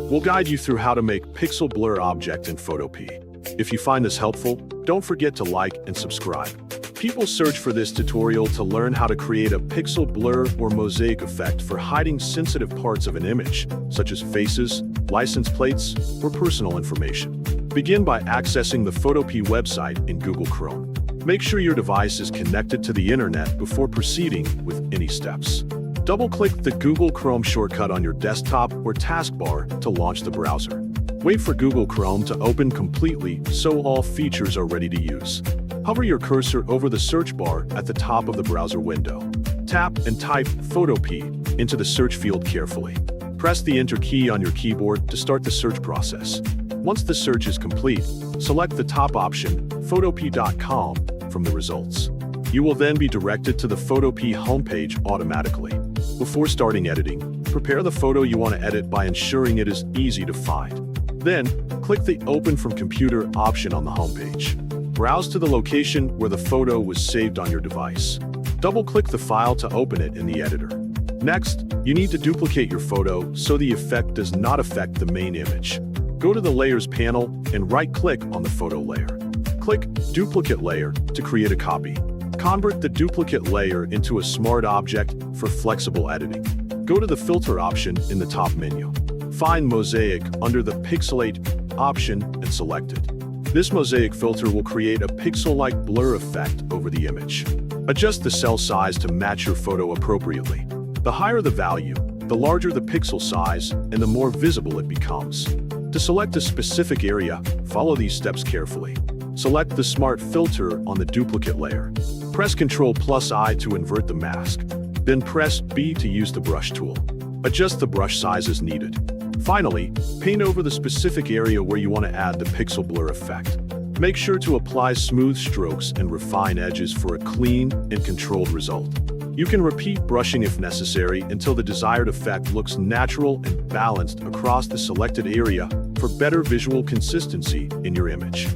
We'll guide you through how to make pixel blur object in Photopea. If you find this helpful, don't forget to like and subscribe. People search for this tutorial to learn how to create a pixel blur or mosaic effect for hiding sensitive parts of an image, such as faces, license plates, or personal information. Begin by accessing the Photopea website in Google Chrome. Make sure your device is connected to the internet before proceeding with any steps. Double-click the Google Chrome shortcut on your desktop or taskbar to launch the browser. Wait for Google Chrome to open completely so all features are ready to use. Hover your cursor over the search bar at the top of the browser window. Tap and type Photopea into the search field carefully. Press the Enter key on your keyboard to start the search process. Once the search is complete, select the top option, 𝗟𝗹𝗞𝗘, from the results. You will then be directed to the Photopea homepage automatically. Before starting editing, prepare the photo you want to edit by ensuring it is easy to find. Then, click the Open from Computer option on the homepage. Browse to the location where the photo was saved on your device. Double-click the file to open it in the editor. Next, you need to duplicate your photo so the effect does not affect the main image. Go to the Layers panel and right-click on the photo layer. Click Duplicate Layer to create a copy. Convert the duplicate layer into a smart object for flexible editing. Go to the Filter option in the top menu. Find Mosaic under the 𝗟𝗟𝗞𝗘 option and select it. This mosaic filter will create a pixel-like blur effect over the image. Adjust the cell size to match your photo appropriately. The higher the value, the larger the pixel size and the more visible it becomes. To select a specific area, follow these steps carefully. Select the Smart Filter on the duplicate layer. Press Ctrl+I to invert the mask. Then press B to use the brush tool. Adjust the brush size as needed. Finally, paint over the specific area where you want to add the pixel blur effect. Make sure to apply smooth strokes and refine edges for a clean and controlled result. You can repeat brushing if necessary until the desired effect looks natural and balanced across the selected area for better visual consistency in your image.